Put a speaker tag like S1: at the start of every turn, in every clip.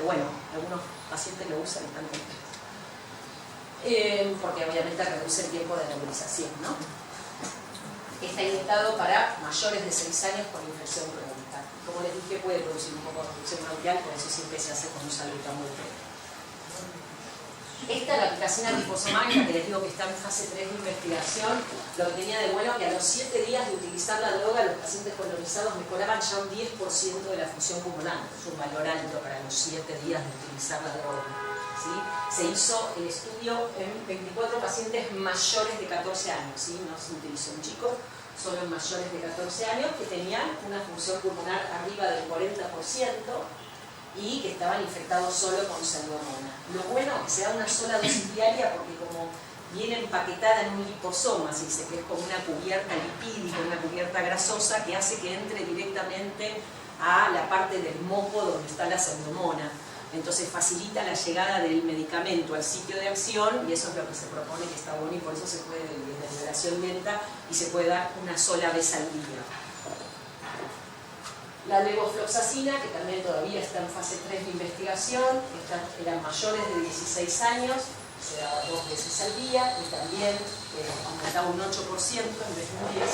S1: bueno, algunos pacientes lo usan y están contentos. Porque obviamente reduce el tiempo de nebulización, ¿no? Está indicado para mayores de 6 años con infección crónica. Como les dije, puede producir un poco de obstrucción bronquial, por eso siempre se hace con un salbutamol previo. Esta, la pitacina liposomal, que les digo que está en fase 3 de investigación, lo que tenía de bueno que a los 7 días de utilizar la droga, los pacientes colonizados mejoraban ya un 10% de la función pulmonar. Es un valor alto para los 7 días de utilizar la droga. ¿Sí? Se hizo el estudio en 24 pacientes mayores de 14 años, ¿sí? No se utilizó en chicos, solo en mayores de 14 años que tenían una función pulmonar arriba del 40% y que estaban infectados solo con salmonella. Lo bueno es que se da una sola dosis diaria porque como viene empaquetada en un liposoma, se dice que es como una cubierta lipídica, una cubierta grasosa que hace que entre directamente a la parte del moco donde está la pseudomonas. Entonces facilita la llegada del medicamento al sitio de acción y eso es lo que se propone que está bueno y por eso se puede de liberación lenta y se puede dar una sola vez al día. La levofloxacina, que también todavía está en fase 3 de investigación, eran mayores de 16 años, se daba 2 veces al día y también aumentaba un 8% en vez de un 10%.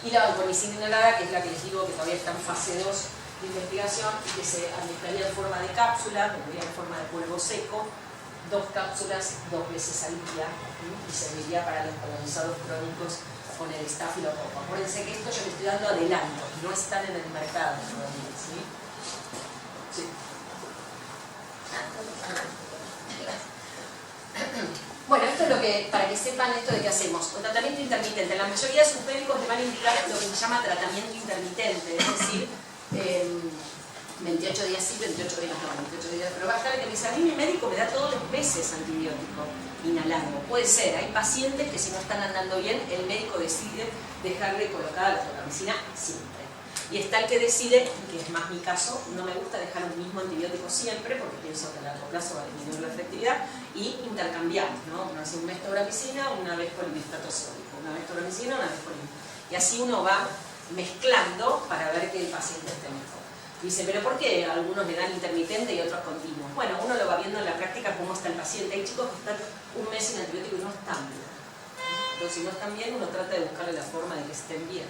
S1: Y la vancomicina inhalada, que es la que les digo que todavía está en fase 2 de investigación y que se administraría en forma de cápsula, vendría en forma de polvo seco, 2 cápsulas 2 veces al día y serviría para los colonizados crónicos con el estafilococo. Acuérdense que esto yo le estoy dando adelanto, no están en el mercado todavía, ¿sí? Sí. Bueno, esto es lo que, para que sepan esto de qué hacemos. Con tratamiento intermitente, la mayoría de sus médicos le van a indicar lo que se llama tratamiento intermitente, es decir, 28 días sí, 28 días no, 28 días, pero basta que me dice, a mí mi médico me da todos los meses antibiótico inhalado. Puede ser, hay pacientes que si no están andando bien, el médico decide dejarle colocada la tolramicina siempre. Y está el que decide, que es más mi caso, no me gusta dejar un mismo antibiótico siempre, porque pienso que a largo plazo va a disminuir la efectividad, y intercambiamos, ¿no? Uno hace un mes tolramicina, una vez polinestrato sódico, una vez tolramicina, una vez polinestrato. Y así uno va mezclando para ver que el paciente esté mejor. Dice, ¿pero por qué algunos le dan intermitente y otros continuos? Bueno, uno lo va viendo en la práctica cómo está el paciente. Hay chicos que están un mes sin antibiótico y no están bien. Entonces, si no están bien, uno trata de buscarle la forma de que estén bien.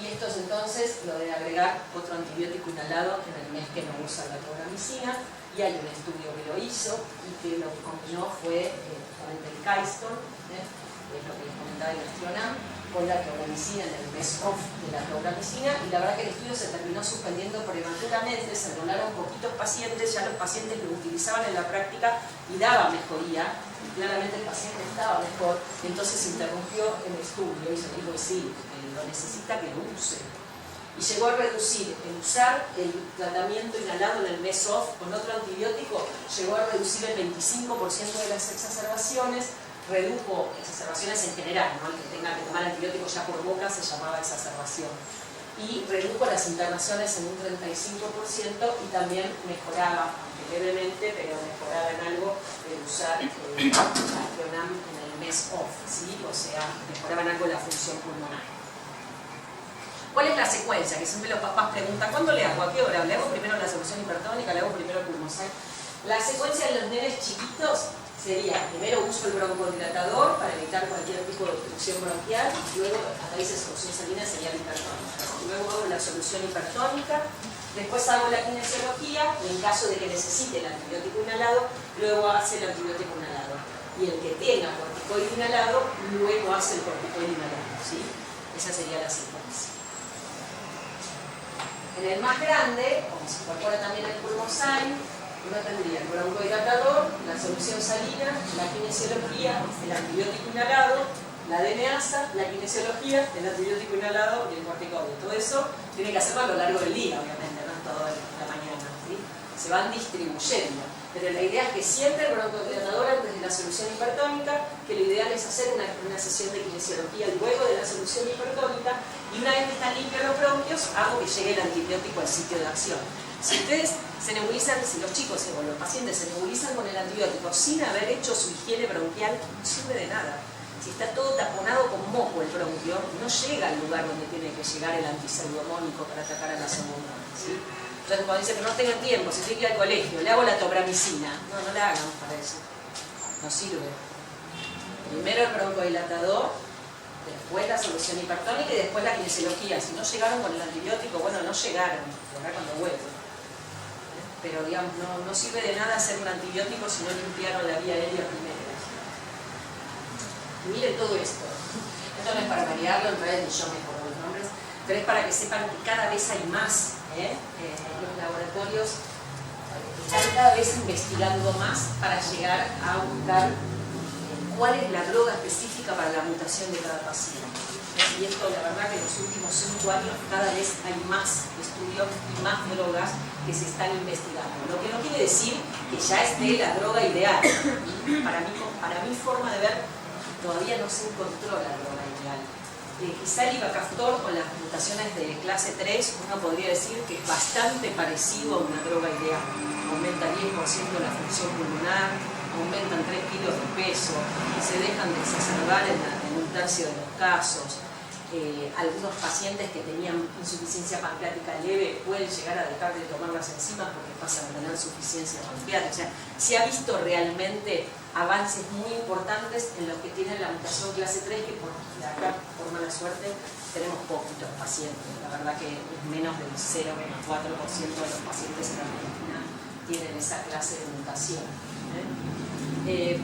S1: Y esto es entonces lo de agregar otro antibiótico inhalado en el mes que no usa la tolramicina. Y hay un estudio que lo hizo y que lo que combinó fue justamente el Caiston, que es lo que les comentaba el Astronam, con la tolramicina en el mes off de la tolramicina, y la verdad que el estudio se terminó suspendiendo prematuramente, se anularon poquitos pacientes, ya los pacientes lo utilizaban en la práctica y daba mejoría, y claramente el paciente estaba mejor, y entonces se interrumpió el estudio y se dijo que sí, que lo necesita que lo use. Y llegó a reducir, el usar el tratamiento inhalado en el mes off con otro antibiótico, llegó a reducir el 25% de las exacerbaciones, redujo exacerbaciones en general, ¿no? El que tenga que tomar antibióticos ya por boca se llamaba exacerbación. Y redujo las internaciones en un 35% y también mejoraba, aunque levemente, pero mejoraba en algo el usar Astronam en el mes off, ¿sí? O sea, mejoraba en algo la función pulmonar. ¿Cuál es la secuencia? Que siempre los papás preguntan, ¿cuándo le hago? ¿A qué hora? ¿Le hago primero la solución hipertónica? ¿Le hago primero el pulmosal? La secuencia en los nenes chiquitos sería, primero uso el broncodilatador para evitar cualquier tipo de obstrucción bronquial, luego a raíz de solución salina sería la hipertónica. Luego hago la solución hipertónica, después hago la kinesiología, y en caso de que necesite el antibiótico inhalado, luego hace el antibiótico inhalado. Y el que tenga corticoide inhalado, luego hace el corticoide inhalado, ¿sí? Esa sería la secuencia. En el más grande, como se incorpora también el pulmozyme, uno tendría el broncodilatador, la solución salina, la kinesiología, el antibiótico inhalado, la DNASA, la kinesiología, el antibiótico inhalado y el corticoide. Todo eso tiene que hacerlo a lo largo del día, obviamente, no toda la mañana, ¿sí? Se van distribuyendo. Pero la idea es que siempre el broncodilatador antes de la solución hipertónica, que lo ideal es hacer una sesión de kinesiología luego de la solución hipertónica, y una vez que están limpios los bronquios, hago que llegue el antibiótico al sitio de acción. Si ustedes se nebulizan, si los chicos o los pacientes se nebulizan con el antibiótico sin haber hecho su higiene bronquial, no sirve de nada. Si está todo taponado con moco el bronquio, no llega al lugar donde tiene que llegar el antipseudomónico para atacar a la segunda, ¿sí? Entonces cuando dice, pero no tengo tiempo, si estoy que ir al colegio, le hago la tobramicina. No, no la hagan para eso. No sirve. Primero el broncodilatador, después la solución hipertónica y después la kinesiología. Si no llegaron con el antibiótico, bueno, no llegaron, llegar cuando vuelven. Pero digamos, no sirve de nada hacer un antibiótico si no limpiaron la vía aérea primero. Miren todo esto. Esto no es para variarlo, en realidad ni yo me acuerdo los nombres, pero es para que sepan que cada vez hay más. Los laboratorios están cada vez investigando más para llegar a buscar cuál es la droga específica para la mutación de cada paciente. Y esto, la verdad, que en los últimos 5 años cada vez hay más estudios y más drogas que se están investigando. Lo que no quiere decir que ya esté la droga ideal. Para mi forma de ver, todavía no se encontró la droga ideal. Quizá el ibacaftor con las mutaciones de clase 3, uno podría decir que es bastante parecido a una droga ideal. Aumenta 10% la función pulmonar, aumentan 3 kilos de peso, se dejan de exacerbar en un tercio de los casos. Algunos pacientes que tenían insuficiencia pancreática leve pueden llegar a dejar de tomar las enzimas porque pasan a tener suficiencia pancreática. O sea, se ha visto realmente avances muy importantes en los que tienen la mutación clase 3, que por mala suerte tenemos poquitos pacientes. La verdad que es menos del 0,4% de los pacientes en Argentina tienen esa clase de mutación.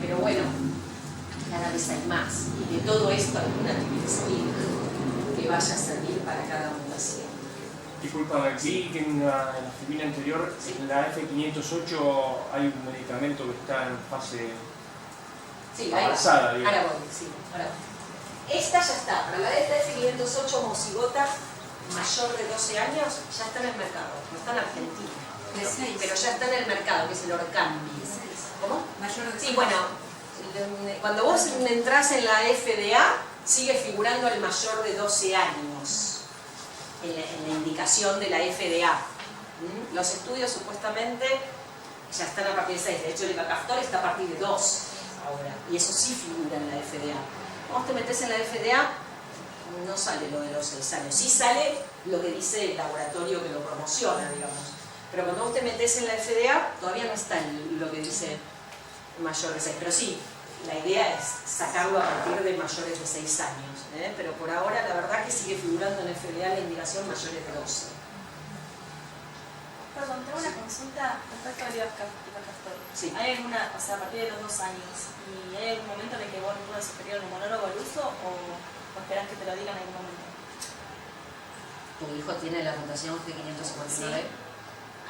S1: Pero bueno, cada vez hay más. Y de todo esto alguna tipicidad que vaya a servir para cada mutación.
S2: Disculpa, vi que en la filmina anterior, sí, en la F508 hay un medicamento que está en fase avanzada.
S1: Ahora voy, sí, ahora voy. Esta ya está, para la F508 homocigota mayor de 12 años, ya está en el mercado, no está en Argentina. Pero ya está en el mercado, que es el Orkambi. ¿Cómo? Mayor de 6. Sí, bueno, cuando vos entrás en la FDA, sigue figurando el mayor de 12 años en la indicación de la FDA. Los estudios supuestamente ya están a partir de 6. De hecho, el ibacaftor está a partir de 2 ahora. Y eso sí figura en la FDA. Vos te metés en la FDA, no sale lo de los 6 años. Sí sale lo que dice el laboratorio que lo promociona, digamos. Pero cuando vos te metés en la FDA, todavía no está lo que dice mayor de 6. Pero sí, la idea es sacarlo a partir de mayores de 6 años. Pero por ahora, la verdad que sigue figurando en FDA la indicación mayores de 12.
S3: Perdón, tengo una consulta respecto al ibacaftor.
S1: Sí.
S3: ¿Hay alguna, o sea, a partir de los 2 años, y hay algún momento en el que vos no puedes sugerir al inmunólogo el uso o esperás que te lo digan en algún momento?
S1: ¿Tu hijo tiene la mutación G559?
S3: Sí.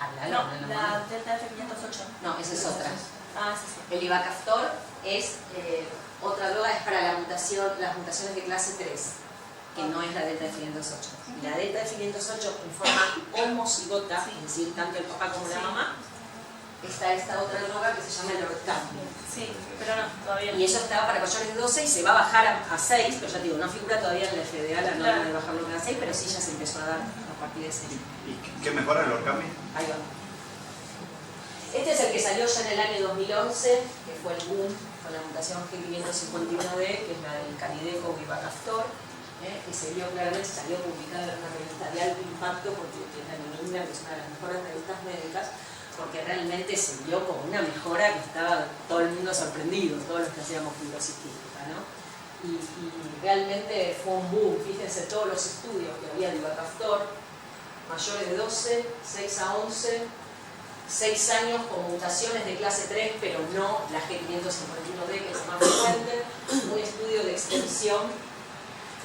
S1: Háblalo,
S3: no, la delta F508.
S1: No, esa es otra.
S3: Ah, sí, sí.
S1: El ibacaftor es otra droga, es para las mutaciones de clase 3, que no es la delta F508. La delta F508 en forma homocigota, es decir, tanto el papá como la mamá, está esta otra droga que se llama el Orkambi.
S3: Sí, pero no, todavía no.
S1: Y eso está para mayores de 12 y se va a bajar a 6, pero ya digo, no figura todavía en la FDA la norma de bajarlo a 6, pero sí ya se empezó a dar a partir de 6.
S4: ¿Y qué mejora el Orkambi?
S1: Ahí va. Este es el que salió ya en el año 2011, que fue el boom con la mutación G551D, que es la del canideco ibacaftor, que se vio claramente, salió publicada en una revista de alto impacto, porque es la Niña, que es una de las mejores revistas médicas, porque realmente se vio como una mejora que estaba todo el mundo sorprendido, todos los que hacíamos fibrosis quística, ¿no? Y realmente fue un boom. Fíjense todos los estudios que había de ibacaftor, mayores de 12, 6 a 11, 6 años con mutaciones de clase 3, pero no la G551D, que es más frecuente. Un estudio de extensión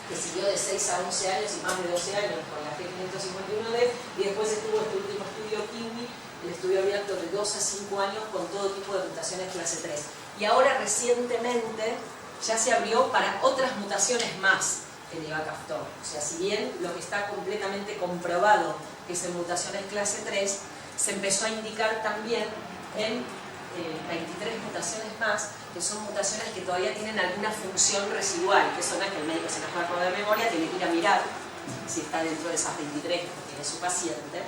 S1: que siguió de 6 a 11 años y más de 12 años con la G551D, y después estuvo este último estudio Kiwi, el estudio abierto de 2 a 5 años con todo tipo de mutaciones clase 3. Y ahora recientemente ya se abrió para otras mutaciones más el ibacaftor. O sea, si bien lo que está completamente comprobado que es en mutaciones clase 3, se empezó a indicar también en 23 mutaciones más, que son mutaciones que todavía tienen alguna función residual, que son las que el médico se las va a acordar de memoria, tiene que ir a mirar si está dentro de esas 23 que tiene su paciente.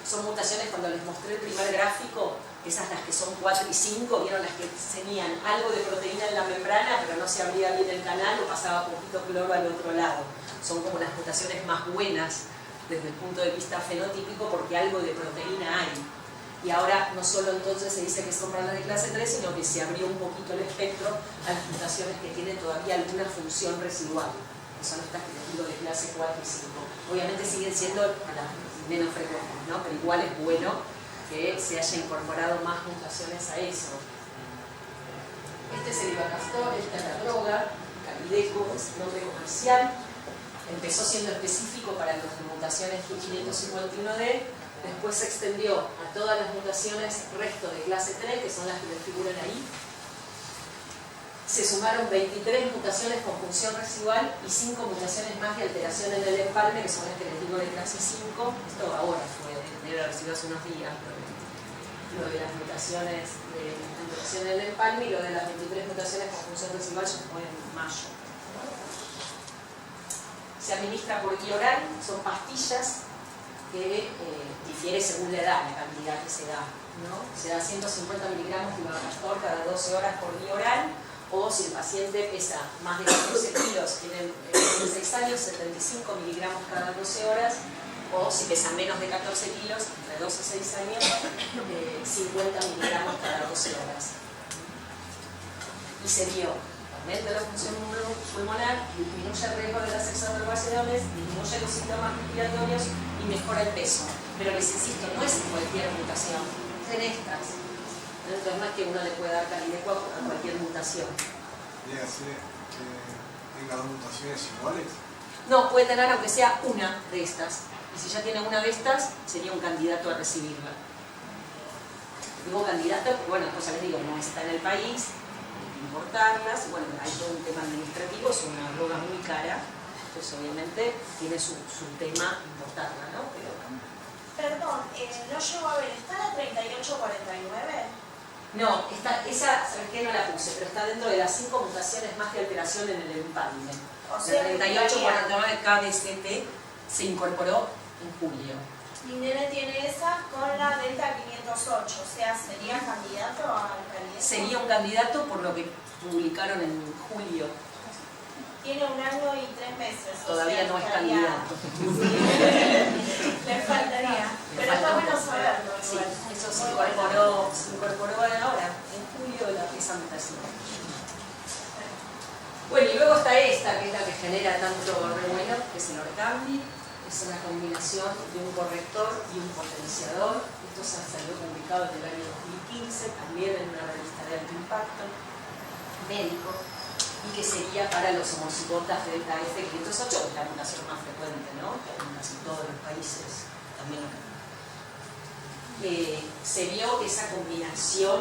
S1: Son mutaciones, cuando les mostré el primer gráfico, esas las que son 4 y 5, vieron las que tenían algo de proteína en la membrana, pero no se abría bien el canal o pasaba poquito cloro al otro lado. Son como las mutaciones más buenas desde el punto de vista fenotípico porque algo de proteína hay. Y ahora no solo entonces se dice que son para las de clase 3, sino que se abrió un poquito el espectro a las mutaciones que tienen todavía alguna función residual, que son estas que les digo de clase 4 y 5. Obviamente siguen siendo las menos frecuentes, ¿no? Pero igual es bueno que se haya incorporado más mutaciones a eso. Este es el Ivacaftor, esta es la droga, Calideco, es el nombre comercial. Empezó siendo específico para las mutaciones G551D, después se extendió a todas las mutaciones resto de clase 3, que son las que les figuran ahí. Se sumaron 23 mutaciones con función residual y 5 mutaciones más de alteración en el empalme, que son las que les digo de clase 5. Esto ahora fue, debe haber sido hace unos días, lo de las mutaciones de alteración en el empalme, y lo de las 23 mutaciones con función residual ya fue en mayo. Se administra por vía oral, son pastillas que difiere según la edad, la cantidad que se da, ¿no? Se da 150 miligramos de Ivacaftor cada 12 horas por vía oral, o si el paciente pesa más de 14 kilos, tiene 16 años, 75 miligramos cada 12 horas, o si pesa menos de 14 kilos, entre 2 y 6 años, 50 miligramos cada 12 horas. Y se vio, aumenta la función pulmonar, disminuye el riesgo de las exacerbaciones, disminuye los síntomas respiratorios y mejora el peso. Pero les insisto, no es en cualquier mutación, es en estas. Entonces no es que uno le pueda dar Calideco a cualquier mutación.
S5: ¿Podría ser que tenga dos mutaciones iguales?
S1: No, puede tener aunque sea una de estas. Y si ya tiene una de estas, sería un candidato a recibirla. Digo candidato, bueno, pues les digo, no está en el país, hay que importarlas, bueno, hay todo un tema administrativo, es una droga muy cara, pues obviamente tiene su tema importarla, ¿no? Pero,
S3: perdón, ¿no llegó a ver, está la 3849?
S1: no, esa, ¿sabes qué? No la puse, pero está dentro de las 5 mutaciones más de alteración en el empalme.
S3: O sea,
S1: La 3849 KDCT se incorporó en julio.
S3: Lindene tiene esa con la Delta 508, o sea, ¿sería candidato al Calideco?
S1: Sería un candidato por lo que publicaron en julio.
S3: Tiene 1 año y 3 meses.
S1: Todavía no es candidato.
S3: Le faltaría. Pero está bueno saberlo.
S1: Sí, eso se incorporó ahora, en julio, esa mutación. Bueno, y luego está esta, que es la que genera tanto revuelo, que es el Orkambi. Es una combinación de un corrector y un potenciador. Esto se salió publicado en el año 2015, también en una revista de alto impacto médico, y que sería para los homocigotas de la F508, que es la mutación más frecuente, ¿no? Que hay en casi todos los países, también acá. Se vio que esa combinación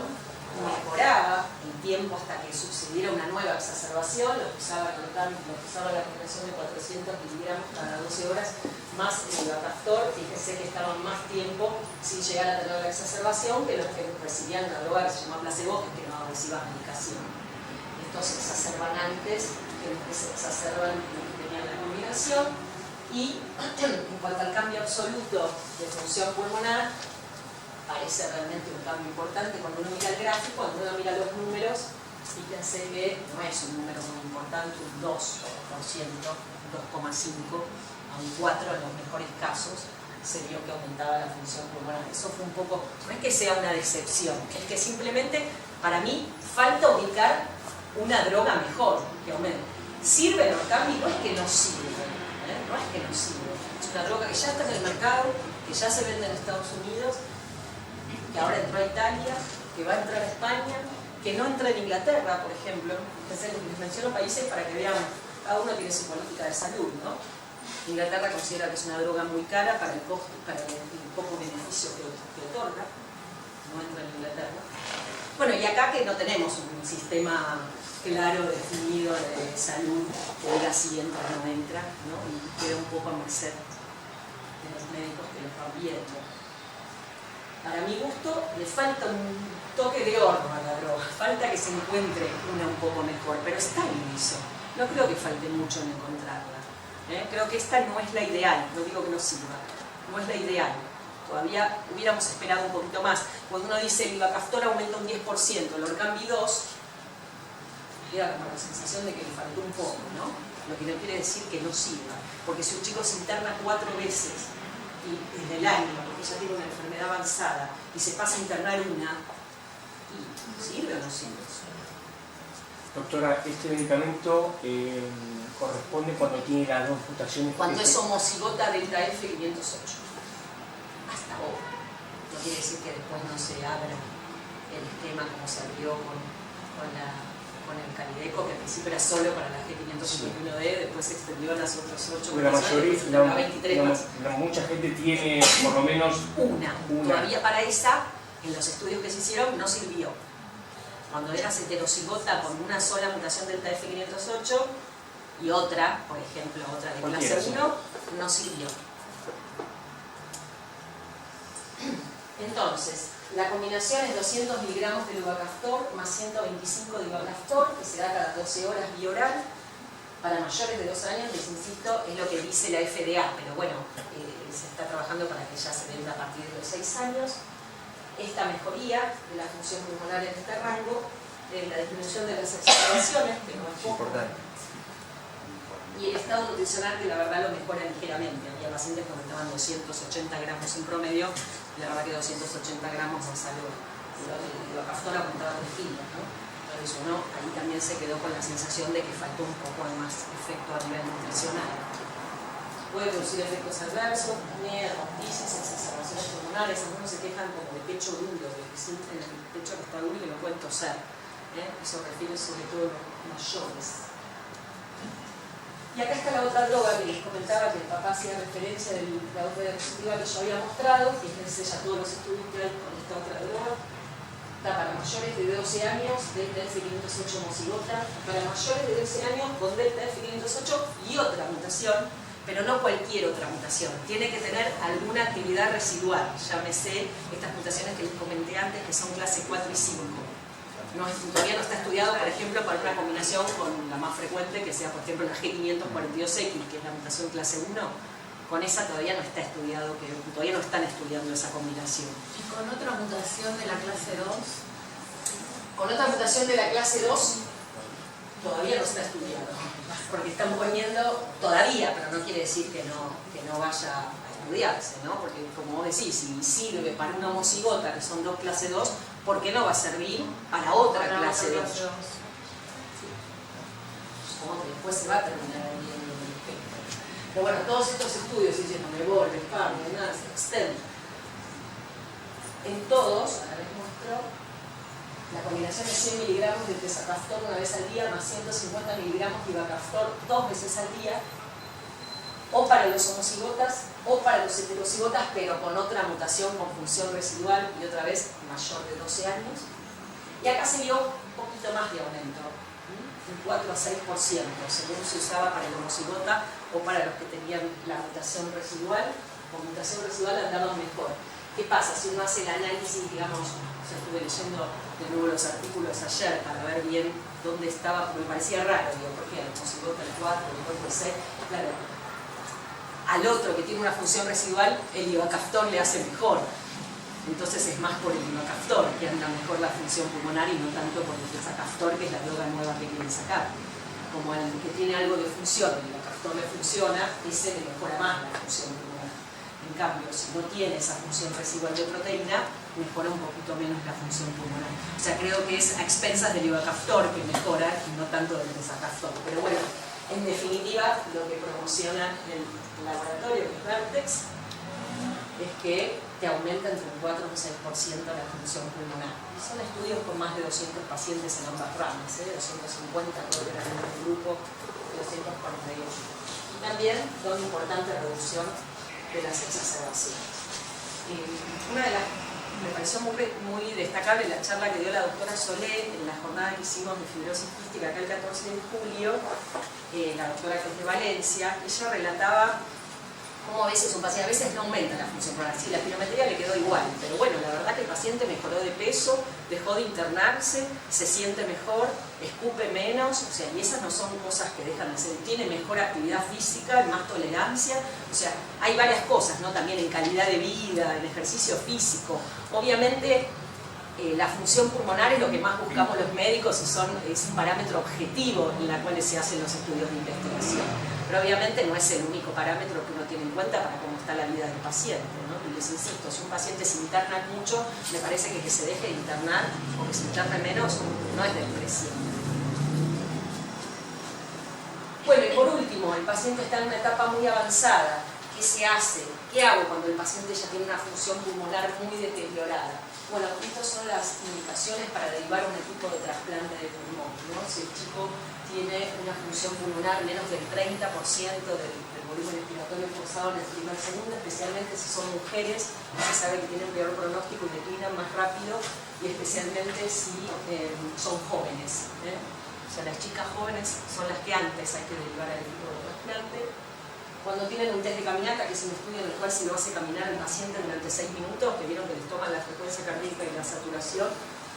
S1: mejoraba el tiempo hasta que sucediera una nueva exacerbación. Los que usaban la combinación de 400 miligramos cada 12 horas más el Ivacaftor, fíjense que estaban más tiempo sin llegar a tener la exacerbación que los que recibían una droga que se llama placebo, que no reciban medicación. Estos exacerban antes que los que se exacerban los que tenían la combinación. Y en cuanto al cambio absoluto de función pulmonar, parece realmente un cambio importante cuando uno mira el gráfico, cuando uno mira los números. Fíjense que no es un número muy importante, un 2%, 2,5, a un 4 en los mejores casos, se vio que aumentaba la función pulmonar. Eso fue un poco, no es que sea una decepción, es que simplemente para mí falta ubicar una droga mejor que aumente. ¿Sirve el Orkambi? No es que no sirve, no es que no sirve. Es una droga que ya está en el mercado, que ya se vende en Estados Unidos, que ahora entró a Italia, que va a entrar a España, que no entra en Inglaterra, por ejemplo. Les menciono países para que vean, cada uno tiene su política de salud, ¿no? Inglaterra considera que es una droga muy cara para el poco beneficio que otorga, no entra en Inglaterra. Bueno, y acá que no tenemos un sistema claro, definido de salud, que diga si entra o no entra, ¿no? Y queda un poco a merced de los médicos que los van viendo. Para mi gusto, le falta un toque de horno a la droga, falta que se encuentre una un poco mejor, pero está en eso. No creo que falte mucho en encontrarla. Creo que esta no es la ideal, no digo que no sirva, no es la ideal. Todavía hubiéramos esperado un poquito más. Cuando uno dice el Ivacaftor aumenta un 10%, el Orkambi 2, queda como la sensación de que le faltó un poco, ¿no? Lo que no quiere decir que no sirva. Porque si un chico se interna 4 veces en el año, porque ya tiene una enfermedad avanzada, y se pasa a internar una, ¿sirve o no sirve?
S2: Doctora, este medicamento corresponde cuando tiene las dos mutaciones.
S1: Cuando es homocigota delta F508. Hasta ahora. No quiere decir que después no se abra el esquema como se abrió con el Calideco, que al principio era solo para la G551D, después se extendió a las otras 8 mutaciones,
S2: la
S1: 23 más.
S2: Mucha gente tiene por lo menos
S1: una. Todavía para esa, en los estudios que se hicieron, no sirvió. Cuando eras heterocigota con una sola mutación delta F508 y otra, por ejemplo, otra de clase 1, no sirvió. Entonces, la combinación es 200 miligramos de Ivacaftor más 125 de Ivacaftor, que se da cada 12 horas bioral. Para mayores de 2 años, les insisto, es lo que dice la FDA, pero bueno, se está trabajando para que ya se venda a partir de los 6 años. Esta mejoría de la función pulmonar en este rango, la disminución de las exacerbaciones, que no es poco, y el estado nutricional, que la verdad lo mejora ligeramente. Había pacientes que aumentaban 280 gramos en promedio, y la verdad que 280 gramos es algo. El Ivacaftor aumentaba 3 kilos, ¿no? Entonces uno ahí también se quedó con la sensación de que faltó un poco más efecto a nivel nutricional. Puede producir efectos adversos, apnea, bronquitis, exacerbaciones pulmonares. Algunos se quejan como de pecho duro, de que sienten el pecho que está duro y que no pueden toser. Eso refiere sobre todo a los mayores. Y acá está la otra droga que les comentaba, que el papá hacía referencia de la otra diapositiva que yo había mostrado, que es ya todos los estudios que hay con esta otra droga. Está para mayores de 12 años, delta F508 homocigota, para mayores de 12 años con delta F508 y otra mutación, pero no cualquier otra mutación. Tiene que tener alguna actividad residual, llámese estas mutaciones que les comenté antes, que son clase 4 y 5. Todavía no está estudiado, por ejemplo, para una combinación con la más frecuente, que sea, por ejemplo, la G542X, que es la mutación clase 1. Con esa todavía no está estudiado, que todavía no están estudiando esa combinación.
S6: ¿Y con otra mutación de la clase 2?
S1: Con otra mutación de la clase 2 todavía no está estudiado, porque están poniendo todavía, pero no quiere decir que no vaya a estudiarse, ¿no? Porque como vos decís, si sirve para una homocigota, que son 2 clase 2, ¿por qué no va a servir para otra clase 2? Como que después se va a terminar viendo el efecto. Pero bueno, todos estos estudios, diciendo Mebol, Farm, Extend, en todos, ahora les muestro, la combinación de 100 miligramos de Tezacaftor una vez al día más 150 miligramos de Ivacaftor 2 veces al día, o para los homocigotas o para los heterocigotas, pero con otra mutación con función residual y otra vez mayor de 12 años. Y acá se vio un poquito más de aumento, un 4 a 6%, según se usaba para el homocigota o para los que tenían la mutación residual. Con mutación residual andaban mejor. ¿Qué pasa? Si uno hace el análisis, digamos, yo estuve leyendo de nuevo los artículos ayer para ver bien dónde estaba, porque me parecía raro, digo, ¿por qué? El homocigota el 4, el 4 el 6, claro. Al otro que tiene una función residual, el Ivacaftor le hace mejor. Entonces es más por el Ivacaftor que anda mejor la función pulmonar y no tanto por el Tezacaftor, que es la droga nueva que quieren sacar. Como el que tiene algo de función, el Ivacaftor le funciona, ese le mejora más la función pulmonar. En cambio, si no tiene esa función residual de proteína, mejora un poquito menos la función pulmonar. O sea, creo que es a expensas del Ivacaftor que mejora y no tanto del Tezacaftor. Pero bueno, en definitiva, lo que promociona el laboratorio, que es Vertex, es que te aumenta entre un 4 y un 6% la función pulmonar. Y son estudios con más de 200 pacientes en ambas ramas, 250 creo que eran en el grupo, 248. Y también con importante reducción de las exacerbaciones. Una de las, me pareció muy destacable la charla que dio la doctora Solé en la jornada que hicimos de fibrosis quística acá el 14 de julio, la doctora que es de Valencia. Ella relataba como a veces a veces no aumenta la función pulmonar, sí, la espirometría le quedó igual, pero bueno, la verdad que el paciente mejoró de peso, dejó de internarse, se siente mejor, escupe menos, o sea, y esas no son cosas que dejan de ser, tiene mejor actividad física, más tolerancia, o sea, hay varias cosas, ¿no? También en calidad de vida, en ejercicio físico, obviamente la función pulmonar es lo que más buscamos los médicos y es un parámetro objetivo en el cual se hacen los estudios de investigación. Pero obviamente no es el único parámetro que uno tiene en cuenta para cómo está la vida del paciente, ¿no? Y les insisto, si un paciente se interna mucho, me parece que se deje de internar o que se interne menos no es despreciable. Bueno, y por último, el paciente está en una etapa muy avanzada. ¿Qué se hace? ¿Qué hago cuando el paciente ya tiene una función pulmonar muy deteriorada? Bueno, estas son las indicaciones para derivar un equipo de trasplante de pulmón, ¿no? Si el chico tiene una función pulmonar menos del 30% del volumen respiratorio forzado en el primer segundo, especialmente si son mujeres, se sabe que tienen peor pronóstico y declinan más rápido, y especialmente si son jóvenes, ¿eh? O sea, las chicas jóvenes son las que antes hay que derivar al equipo de trasplante. Cuando tienen un test de caminata, que es un estudio en el cual se lo hace caminar al paciente durante 6 minutos, que vieron que les toman la frecuencia cardíaca y la saturación,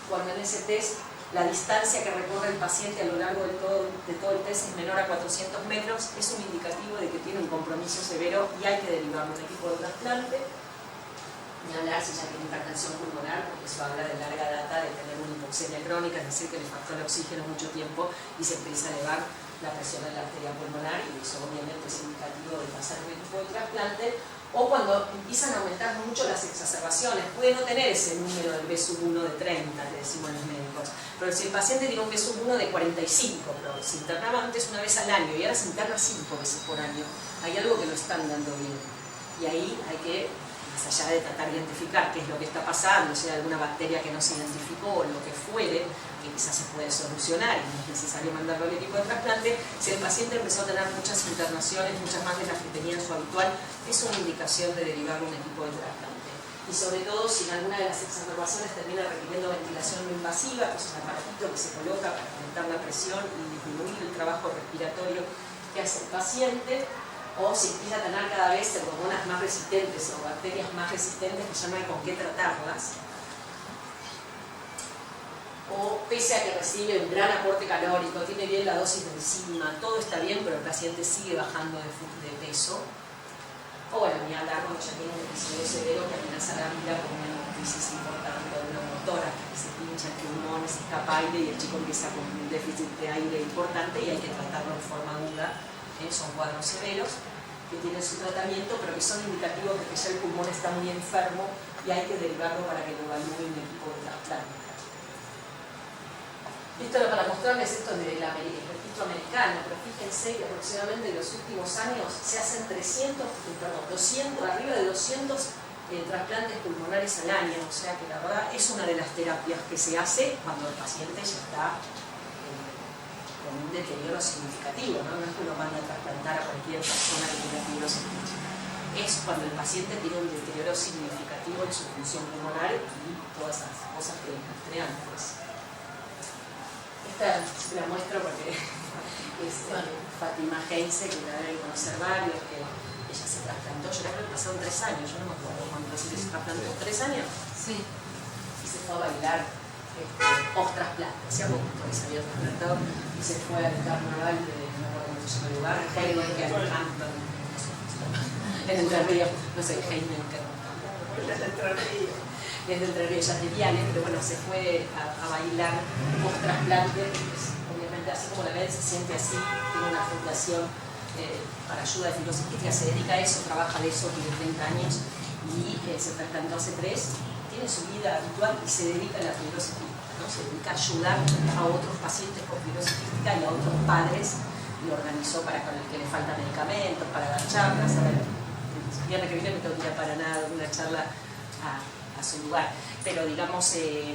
S1: cuando en ese test la distancia que recorre el paciente a lo largo de todo el test es menor a 400 metros, es un indicativo de que tiene un compromiso severo y hay que derivarlo un equipo de trasplante. Ni hablar si ya tiene hipertensión pulmonar, porque eso habla de larga data de tener una hipoxemia crónica, es decir, que le faltó el oxígeno mucho tiempo y se empieza a elevar la presión en la arteria pulmonar, y eso obviamente es indicativo de pasar un equipo de trasplante. O cuando empiezan a aumentar mucho las exacerbaciones, puede no tener ese número del B1 de 30, que decimos los médicos, pero si el paciente tiene un B1 de 45, pero se internaba antes una vez al año y ahora se interna 5 veces por año, hay algo que no están dando bien, y ahí hay que, más allá de tratar de identificar qué es lo que está pasando, si hay alguna bacteria que no se identificó o lo que fuere, que quizás se puede solucionar y no es necesario mandarlo al equipo de trasplante, si el paciente empezó a tener muchas internaciones, muchas más de las que tenía en su habitual, es una indicación de derivar un equipo de trasplante. Y sobre todo si en alguna de las exacerbaciones termina requiriendo ventilación no invasiva, que es un aparatito que se coloca para aumentar la presión y disminuir el trabajo respiratorio que hace el paciente, o si empieza a tener cada vez hormonas más resistentes o bacterias más resistentes que ya no hay con qué tratarlas, o pese a que recibe un gran aporte calórico, tiene bien la dosis de enzima, todo está bien, pero el paciente sigue bajando de peso, o bueno, ni hablar cuando ya tiene un episodio severo que amenaza la vida con una crisis importante de una motora, que se pincha el pulmón, se escapa aire y el chico empieza con un déficit de aire importante y hay que tratarlo de forma aguda. Son cuadros severos que tienen su tratamiento, pero que son indicativos de que ya el pulmón está muy enfermo y hay que derivarlo para que lo evalúe un equipo de trasplante. Esto era para mostrarles esto del registro americano, pero fíjense que aproximadamente en los últimos años se hacen 200, arriba de 200 trasplantes pulmonares al año, o sea que la verdad es una de las terapias que se hace cuando el paciente ya está con un deterioro significativo, ¿no? No es que uno manda a trasplantar a cualquier persona que tenga fibrosis quística. Es cuando el paciente tiene un deterioro significativo en su función pulmonar y todas esas cosas que les mostré antes. Esta la muestro porque es Fátima Heinze, que la deben conocer varios, que ella se trasplantó, yo creo que pasaron 3 años, yo no me acuerdo cuándo se trasplantó, 3 años. Sí. Y se fue a bailar post-trasplante, hacía poco que se había trasplantado y se fue al carnaval de, no recuerdo cómo se llama el lugar, Heineken, en Entre Ríos, no sé, Heineken. Es de Entre Ríos, ya es de Viale, pero bueno, se fue a bailar post-trasplante, pues, obviamente así como la ven, se siente así, tiene una fundación para ayuda de fibrosis quística, se dedica a eso, trabaja de eso, tiene 30 años y se trasplantó hace 3, tiene su vida habitual y se dedica a la fibrosis quística, ¿no? Se dedica a ayudar a otros pacientes con fibrosis quística y a otros padres, y organizó para con el que le faltan medicamentos, para dar charlas. A ver, el viernes que viene me tengo que ir a Paraná a una charla a su lugar, pero digamos que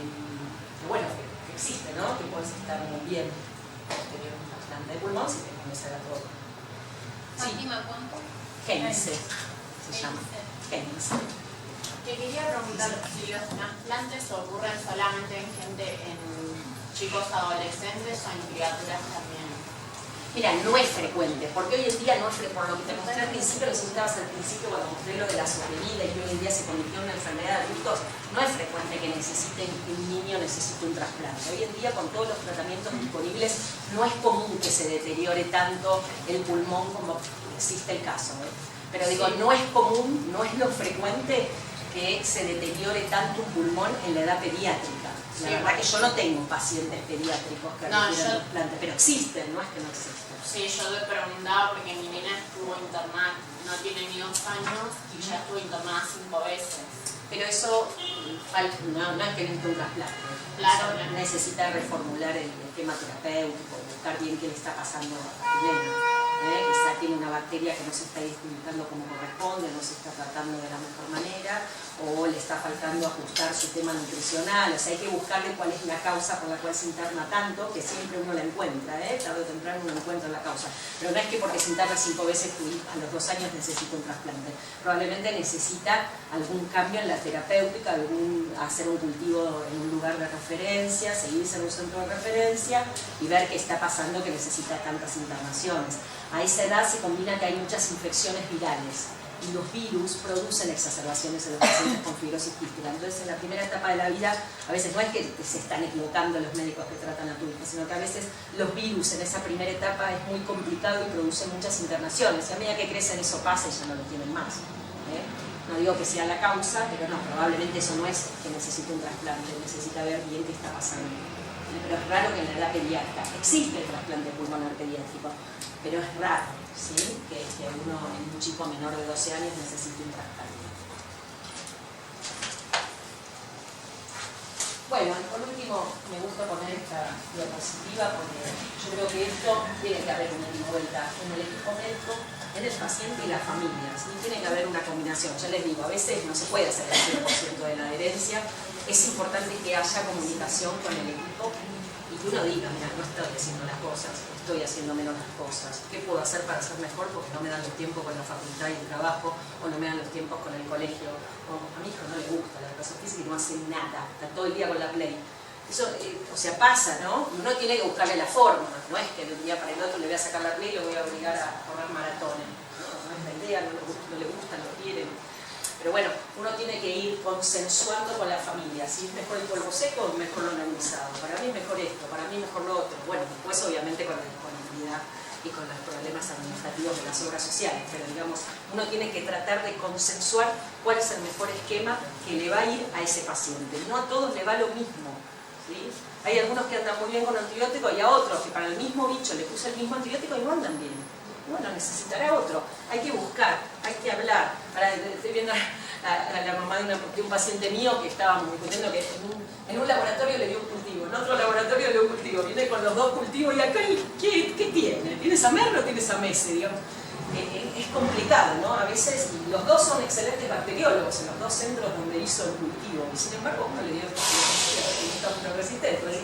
S1: bueno, que existe, ¿no? Que puedes estar muy bien tener un trasplante de pulmón si te conocer a todo.
S6: Fátima, ¿cuánto?
S1: Heinze se llama. Heinze.
S7: Te quería preguntar si los trasplantes ocurren solamente en chicos adolescentes o en criaturas también.
S1: Mira, no es frecuente, porque hoy en día no es frecuente. Por lo que te mostré al principio, lo que citabas al principio cuando mostré lo de la sobrevida y que hoy en día se convirtió en una enfermedad de adultos, no es frecuente que un niño necesite un trasplante. Hoy en día, con todos los tratamientos disponibles, no es común que se deteriore tanto el pulmón como existe el caso. Pero digo, no es común, no es lo frecuente que se deteriore tanto un pulmón en la edad pediátrica. La verdad que yo no tengo pacientes pediátricos que requieran trasplante, pero existen, no es que no existen.
S7: Sí, yo te preguntaba porque mi nena estuvo internada, no tiene ni 2 años y ya estuvo internada 5 veces.
S1: Pero eso no es que necesita un trasplante.
S7: Claro,
S1: eso necesita reformular el esquema terapéutico, buscar bien qué le está pasando a tu nena. Quizá tiene una bacteria que no se está distribuyendo como corresponde, no se está tratando de la mejor manera, o le está faltando ajustar su tema nutricional. O sea, hay que buscarle cuál es la causa por la cual se interna tanto, que siempre uno la encuentra, tarde o temprano uno encuentra la causa. Pero no es que porque se interna 5 veces a los 2 años necesita un trasplante. Probablemente necesita algún cambio en la terapéutica, hacer un cultivo en un lugar de referencia, seguirse en un centro de referencia y ver qué está pasando que necesita tantas internaciones. A esa edad se combina que hay muchas infecciones virales y los virus producen exacerbaciones en los pacientes con fibrosis quística. Entonces, en la primera etapa de la vida, a veces no es que se están equivocando los médicos que tratan a tu hijo, sino que a veces los virus en esa primera etapa es muy complicado y producen muchas internaciones. Y a medida que crecen eso pasa y ya no lo tienen más. No digo que sea la causa, pero no, probablemente eso no es que necesite un trasplante, necesita ver bien qué está pasando. Pero es raro que en la edad pediátrica existe el trasplante pulmonar pediátrico, pero es raro, ¿sí? que un chico menor de 12 años necesite un trasplante. Bueno, por último, me gusta poner esta diapositiva porque yo creo que esto tiene que haber una vuelta en el equipo médico, en el paciente y la familia, ¿sí? Tiene que haber una combinación. Ya les digo, a veces no se puede hacer el 100% de la adherencia, es importante que haya comunicación con el equipo y que uno diga, mira, no estoy haciendo las cosas, estoy haciendo menos las cosas, ¿qué puedo hacer para ser mejor? Porque no me dan los tiempos con la facultad y el trabajo, o no me dan los tiempos con el colegio, o a mi hijo no le gusta la educación física y no hace nada, está todo el día con la Play. Eso, o sea, pasa, ¿no? Uno tiene que buscarle la forma, no es que de un día para el otro le voy a sacar la Play y lo voy a obligar a correr maratones, no es la idea, no le gusta, no quiere. Pero bueno, uno tiene que ir consensuando con la familia, si es mejor el polvo seco o mejor lo neulizado, para mí es mejor esto, para mí es mejor lo otro. Bueno, después obviamente con la disponibilidad y con los problemas administrativos de las obras sociales, pero digamos, uno tiene que tratar de consensuar cuál es el mejor esquema que le va a ir a ese paciente. No a todos le va lo mismo, ¿sí? Hay algunos que andan muy bien con antibióticos y a otros que para el mismo bicho le puse el mismo antibiótico y no andan bien. Bueno, necesitará otro. Hay que buscar, hay que hablar. Ahora estoy viendo a la mamá de un paciente mío que estaba muy contento que en un laboratorio le dio un cultivo, en otro laboratorio le dio un cultivo. Viene con los 2 cultivos y acá, ¿qué tiene? ¿Tienes a Merlo o tienes a Mese? Digamos. Es complicado, ¿no? A veces, y los 2 son excelentes bacteriólogos en los 2 centros donde hizo el cultivo. Y sin embargo, uno le dio resistente.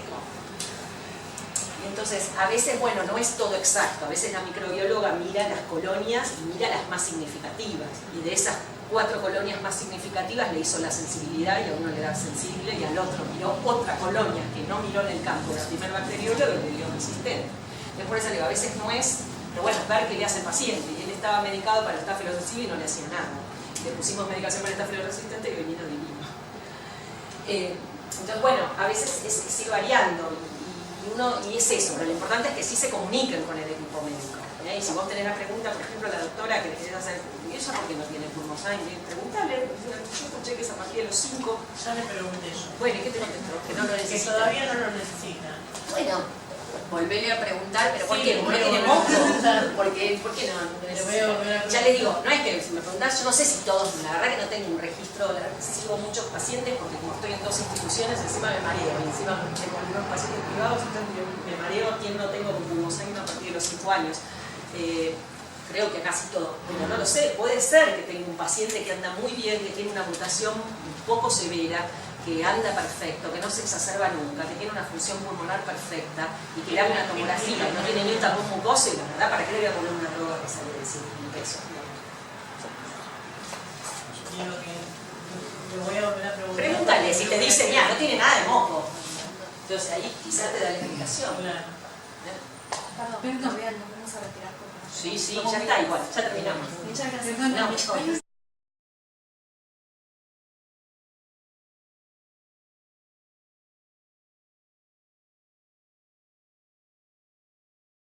S1: Entonces, a veces, bueno, no es todo exacto. A veces la microbióloga mira las colonias y mira las más significativas. Y de esas 4 colonias más significativas le hizo la sensibilidad y a uno le da sensible y al otro miró otra colonia que no miró en el campo. La primer bacteriólogo le dio resistente. Después le digo, a veces no es, pero bueno, ver qué le hace el paciente. Y él estaba medicado para el estáfilo sensible y no le hacía nada. Le pusimos medicación para el estáfilo resistente y vino divino. Entonces, bueno, a veces es ir variando. Y es eso, pero lo importante es que sí se comuniquen con el equipo médico. Y si vos tenés la pregunta, por ejemplo, a la doctora que le querés hacer, ¿y ella por qué no tiene pulmosangre? Preguntale, yo escuché que es a partir de los 5.
S8: Ya le pregunté yo.
S1: Bueno, ¿y qué te contestó? Que no lo necesita.
S8: Que todavía no lo necesita.
S1: Bueno, volverle a preguntar, pero ¿por
S8: Sí,
S1: qué? ¿Porque no tiene moco? ¿Por qué no?
S8: Le voy a volver a
S1: Ya les digo, no es que si me preguntás, yo no sé si todos, la verdad que no tengo un registro, la verdad que sigo muchos pacientes porque como estoy en 2 instituciones, encima me mareo, y encima tengo algunos pacientes privados, entonces me mareo quien no tengo con pulmosangre a partir de los 5 años. Creo que casi todo, pero no lo sé, puede ser que tenga un paciente que anda muy bien, que tiene una mutación un poco severa, que anda perfecto, que no se exacerba nunca, que tiene una función pulmonar perfecta y que le haga una tomografía y no tiene ni un tapón mucoso y la verdad, ¿para qué le voy a poner una droga que sale de 100.000 pesos?
S8: Le voy a volver a preguntar.
S1: Pregúntale, si te dice, mira, no tiene nada de moco. Entonces ahí quizás te da la explicación.
S8: Claro.
S6: Perdón,
S1: Sí, sí, ya está igual, ya terminamos.
S3: Muchas gracias.
S1: No,